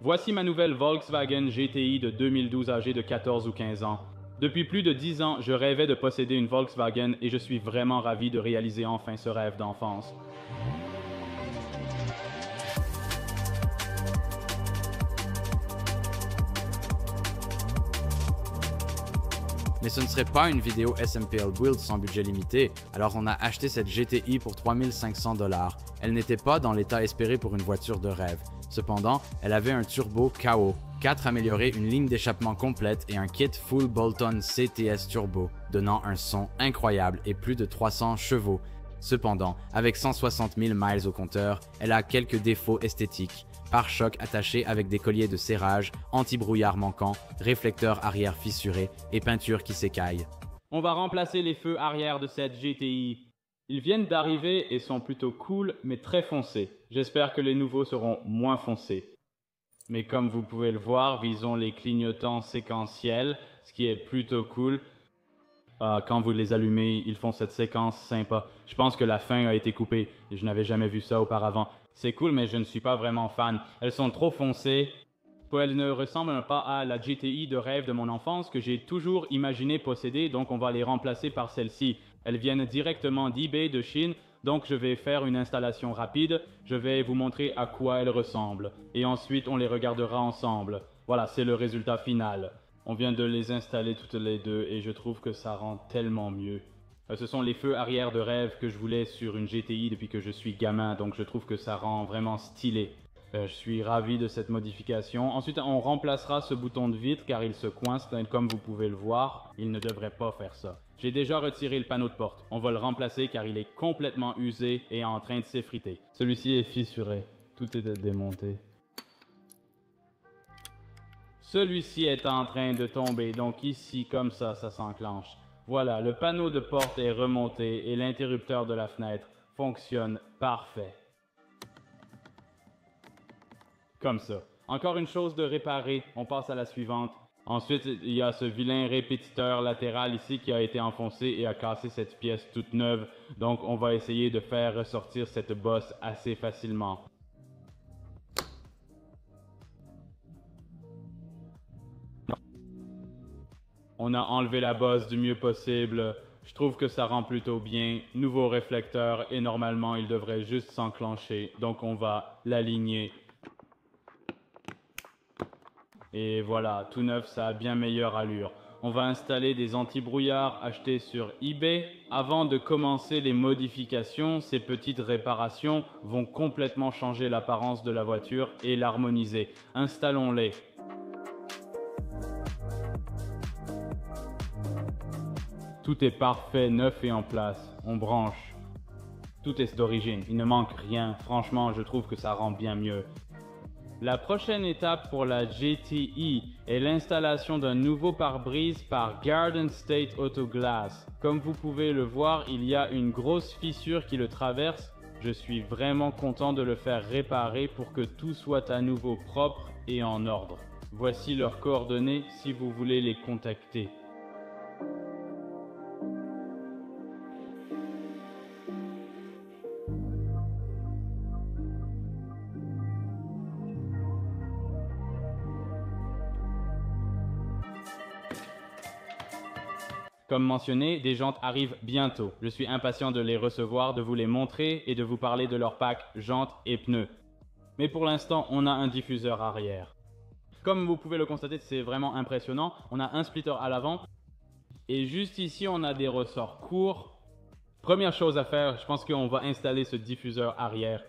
Voici ma nouvelle Volkswagen GTI de 2012 âgée de 14 ou 15 ans. Depuis plus de 10 ans, je rêvais de posséder une Volkswagen et je suis vraiment ravi de réaliser enfin ce rêve d'enfance. Mais ce ne serait pas une vidéo SMPL Build sans budget limité, alors on a acheté cette GTI pour 3500 $. Elle n'était pas dans l'état espéré pour une voiture de rêve. Cependant, elle avait un turbo KO, 4 amélioré, une ligne d'échappement complète et un kit Full Bolton CTS Turbo, donnant un son incroyable et plus de 300 chevaux. Cependant, avec 160 000 miles au compteur, elle a quelques défauts esthétiques. Pare-choc attaché avec des colliers de serrage, anti-brouillard manquant, réflecteur arrière fissuré et peinture qui s'écaille. On va remplacer les feux arrière de cette GTI. Ils viennent d'arriver et sont plutôt cool mais très foncés. J'espère que les nouveaux seront moins foncés. Mais comme vous pouvez le voir, visons les clignotants séquentiels, ce qui est plutôt cool. Quand vous les allumez, ils font cette séquence sympa. Je pense que la fin a été coupée et je n'avais jamais vu ça auparavant. C'est cool, mais je ne suis pas vraiment fan. Elles sont trop foncées. Elles ne ressemblent pas à la GTI de rêve de mon enfance que j'ai toujours imaginé posséder, donc on va les remplacer par celles-ci. Elles viennent directement d'eBay de Chine, donc je vais faire une installation rapide. Je vais vous montrer à quoi elles ressemblent. Et ensuite, on les regardera ensemble. Voilà, c'est le résultat final. On vient de les installer toutes les deux et je trouve que ça rend tellement mieux. Ce sont les feux arrière de rêve que je voulais sur une GTI depuis que je suis gamin, donc je trouve que ça rend vraiment stylé. Je suis ravi de cette modification. Ensuite, on remplacera ce bouton de vitre car il se coince, comme vous pouvez le voir. Il ne devrait pas faire ça. J'ai déjà retiré le panneau de porte. On va le remplacer car il est complètement usé et en train de s'effriter. Celui-ci est fissuré. Tout est démonté. Celui-ci est en train de tomber, donc ici, comme ça s'enclenche. Voilà, le panneau de porte est remonté et l'interrupteur de la fenêtre fonctionne parfait. Comme ça. Encore une chose de réparer, on passe à la suivante. Ensuite, il y a ce vilain répétiteur latéral ici qui a été enfoncé et a cassé cette pièce toute neuve. Donc on va essayer de faire ressortir cette bosse assez facilement. On a enlevé la bosse du mieux possible. Je trouve que ça rend plutôt bien. Nouveau réflecteur et normalement il devrait juste s'enclencher. Donc on va l'aligner. Et voilà, tout neuf, ça a bien meilleure allure. On va installer des anti-brouillards achetés sur eBay. Avant de commencer les modifications, ces petites réparations vont complètement changer l'apparence de la voiture et l'harmoniser. Installons-les. Tout est parfait, neuf et en place. On branche. Tout est d'origine. Il ne manque rien. Franchement, je trouve que ça rend bien mieux. La prochaine étape pour la GTI est l'installation d'un nouveau pare-brise par Garden State Auto Glass. Comme vous pouvez le voir, il y a une grosse fissure qui le traverse. Je suis vraiment content de le faire réparer pour que tout soit à nouveau propre et en ordre. Voici leurs coordonnées si vous voulez les contacter. Comme mentionné, des jantes arrivent bientôt. Je suis impatient de les recevoir, de vous les montrer et de vous parler de leur pack jantes et pneus. Mais pour l'instant, on a un diffuseur arrière. Comme vous pouvez le constater, c'est vraiment impressionnant. On a un splitter à l'avant et juste ici, on a des ressorts courts. Première chose à faire, je pense qu'on va installer ce diffuseur arrière.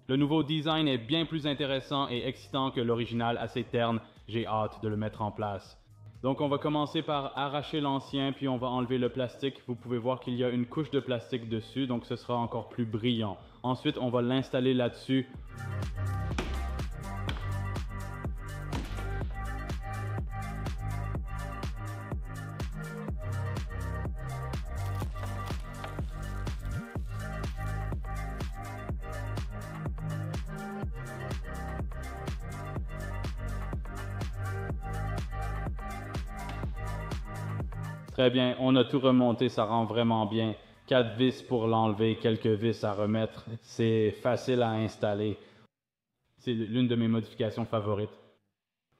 Le nouveau design est bien plus intéressant et excitant que l'original, assez terne. J'ai hâte de le mettre en place. Donc on va commencer par arracher l'ancien, puis on va enlever le plastique. Vous pouvez voir qu'il y a une couche de plastique dessus, donc ce sera encore plus brillant. Ensuite, on va l'installer là-dessus. Très bien, on a tout remonté, ça rend vraiment bien. 4 vis pour l'enlever, quelques vis à remettre. C'est facile à installer. C'est l'une de mes modifications favorites.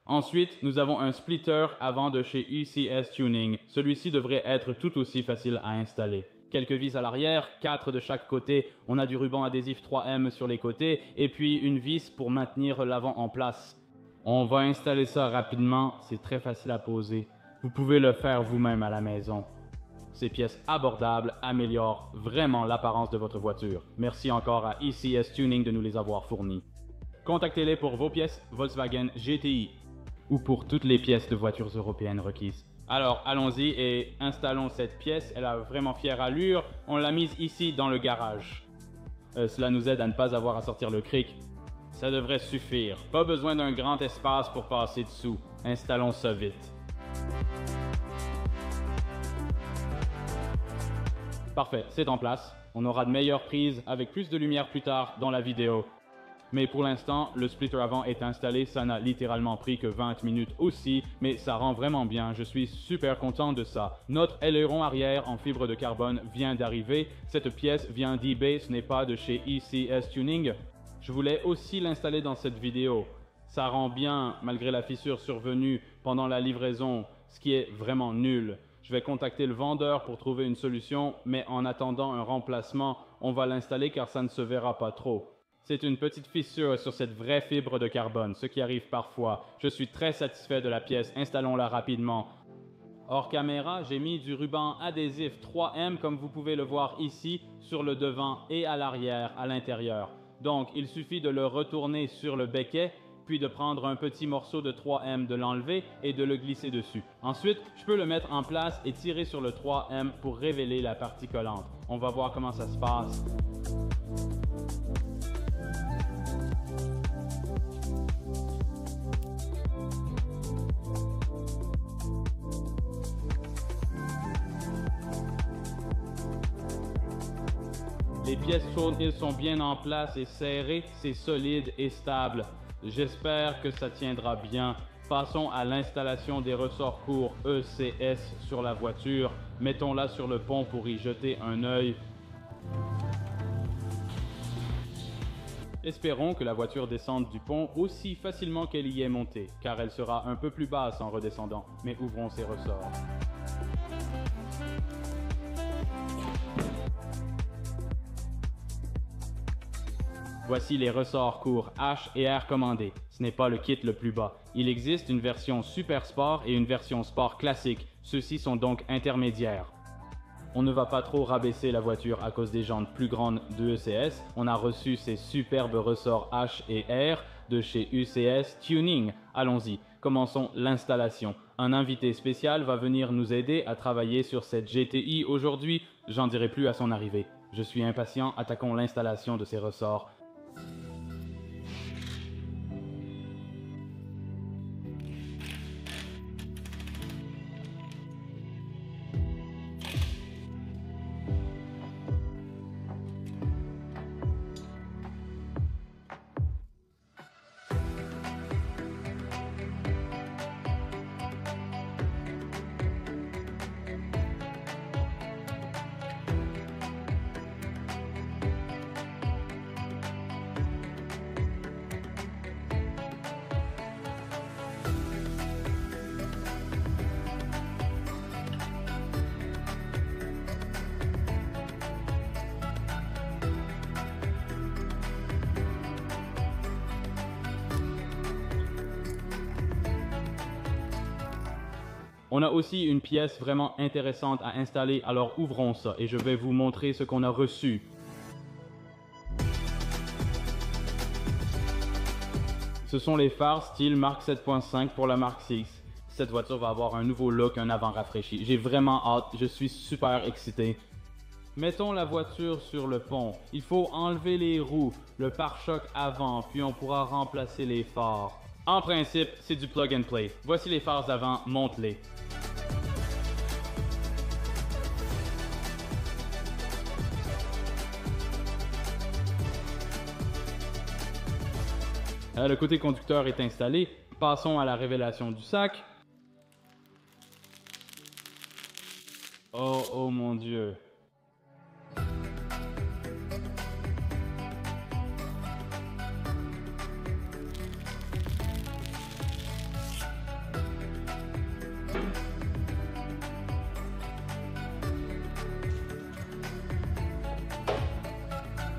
Ensuite, nous avons un splitter avant de chez ECS Tuning. Celui-ci devrait être tout aussi facile à installer. Quelques vis à l'arrière, 4 de chaque côté, on a du ruban adhésif 3M sur les côtés et puis une vis pour maintenir l'avant en place. On va installer ça rapidement, c'est très facile à poser. Vous pouvez le faire vous-même à la maison. Ces pièces abordables améliorent vraiment l'apparence de votre voiture. Merci encore à ECS Tuning de nous les avoir fournies. Contactez-les pour vos pièces Volkswagen GTI ou pour toutes les pièces de voitures européennes requises. Alors, allons-y et installons cette pièce. Elle a vraiment fière allure. On l'a mise ici dans le garage. Cela nous aide à ne pas avoir à sortir le cric. Ça devrait suffire. Pas besoin d'un grand espace pour passer dessous. Installons ça vite. Parfait, c'est en place. On aura de meilleures prises avec plus de lumière plus tard dans la vidéo. Mais pour l'instant, le splitter avant est installé, ça n'a littéralement pris que 20 minutes aussi, mais ça rend vraiment bien, je suis super content de ça. Notre aileron arrière en fibre de carbone vient d'arriver, cette pièce vient d'eBay, ce n'est pas de chez ECS Tuning. Je voulais aussi l'installer dans cette vidéo. Ça rend bien malgré la fissure survenue pendant la livraison, ce qui est vraiment nul. Je vais contacter le vendeur pour trouver une solution, mais en attendant un remplacement, on va l'installer car ça ne se verra pas trop. C'est une petite fissure sur cette vraie fibre de carbone, ce qui arrive parfois. Je suis très satisfait de la pièce, installons-la rapidement. Hors caméra, j'ai mis du ruban adhésif 3M comme vous pouvez le voir ici, sur le devant et à l'arrière, à l'intérieur. Donc, il suffit de le retourner sur le becquet, puis de prendre un petit morceau de 3M, de l'enlever et de le glisser dessus. Ensuite, je peux le mettre en place et tirer sur le 3M pour révéler la partie collante. On va voir comment ça se passe. Les pièces tournées sont bien en place et serrées, c'est solide et stable. J'espère que ça tiendra bien. Passons à l'installation des ressorts courts ECS sur la voiture. Mettons-la sur le pont pour y jeter un œil. Espérons que la voiture descende du pont aussi facilement qu'elle y est montée, car elle sera un peu plus basse en redescendant, mais ouvrons ses ressorts. Voici les ressorts courts H et R commandés. Ce n'est pas le kit le plus bas. Il existe une version Super Sport et une version Sport classique. Ceux-ci sont donc intermédiaires. On ne va pas trop rabaisser la voiture à cause des jantes plus grandes de ECS. On a reçu ces superbes ressorts H et R de chez ECS Tuning. Allons-y, commençons l'installation. Un invité spécial va venir nous aider à travailler sur cette GTI aujourd'hui. J'en dirai plus à son arrivée. Je suis impatient, attaquons l'installation de ces ressorts. On a aussi une pièce vraiment intéressante à installer, alors ouvrons ça et je vais vous montrer ce qu'on a reçu. Ce sont les phares style Mark 7.5 pour la Mark 6. Cette voiture va avoir un nouveau look, un avant rafraîchi. J'ai vraiment hâte, je suis super excité. Mettons la voiture sur le pont. Il faut enlever les roues, le pare-choc avant, puis on pourra remplacer les phares. En principe, c'est du plug and play. Voici les phares avant, monte-les. Le côté conducteur est installé. Passons à la révélation du sac. Oh mon Dieu.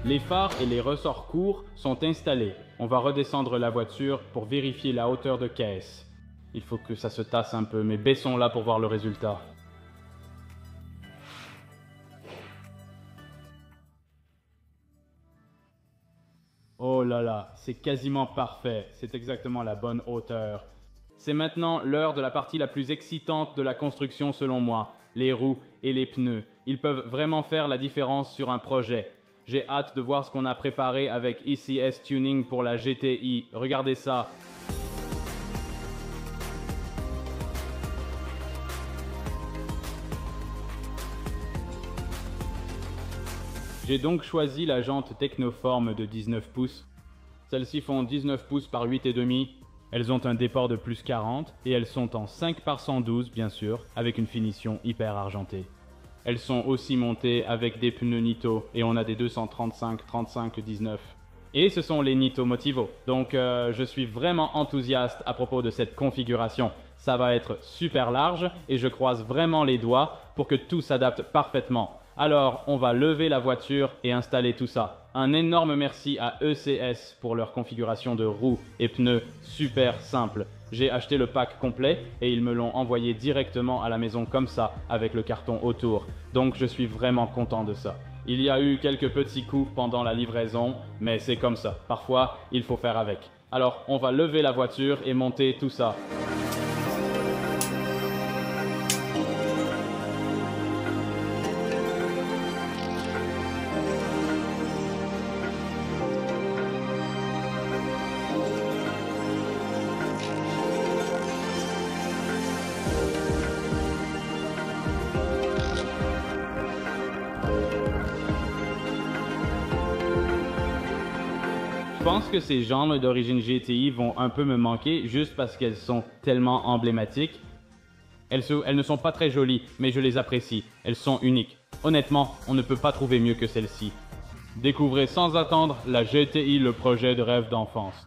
Les phares et les ressorts courts sont installés. On va redescendre la voiture pour vérifier la hauteur de caisse. Il faut que ça se tasse un peu, mais baissons-la pour voir le résultat. Oh là là, c'est quasiment parfait. C'est exactement la bonne hauteur. C'est maintenant l'heure de la partie la plus excitante de la construction selon moi. Les roues et les pneus. Ils peuvent vraiment faire la différence sur un projet. J'ai hâte de voir ce qu'on a préparé avec ECS Tuning pour la GTI. Regardez ça. J'ai donc choisi la jante Technoform de 19 pouces. Celles-ci font 19 pouces par 8,5. Elles ont un déport de plus 40 et elles sont en 5 par 112 bien sûr, avec une finition hyper argentée. Elles sont aussi montées avec des pneus Nitto et on a des 235, 35, 19. Et ce sont les Nitto Motivo. Donc je suis vraiment enthousiaste à propos de cette configuration. Ça va être super large et je croise vraiment les doigts pour que tout s'adapte parfaitement. Alors, on va lever la voiture et installer tout ça. Un énorme merci à ECS pour leur configuration de roues et pneus super simple. J'ai acheté le pack complet et ils me l'ont envoyé directement à la maison comme ça, avec le carton autour. Donc je suis vraiment content de ça. Il y a eu quelques petits coups pendant la livraison, mais c'est comme ça. Parfois, il faut faire avec. Alors, on va lever la voiture et monter tout ça. Je pense que ces jambes d'origine GTI vont un peu me manquer juste parce qu'elles sont tellement emblématiques. Elles ne sont pas très jolies, mais je les apprécie. Elles sont uniques. Honnêtement, on ne peut pas trouver mieux que celle-ci. Découvrez sans attendre la GTI, le projet de rêve d'enfance.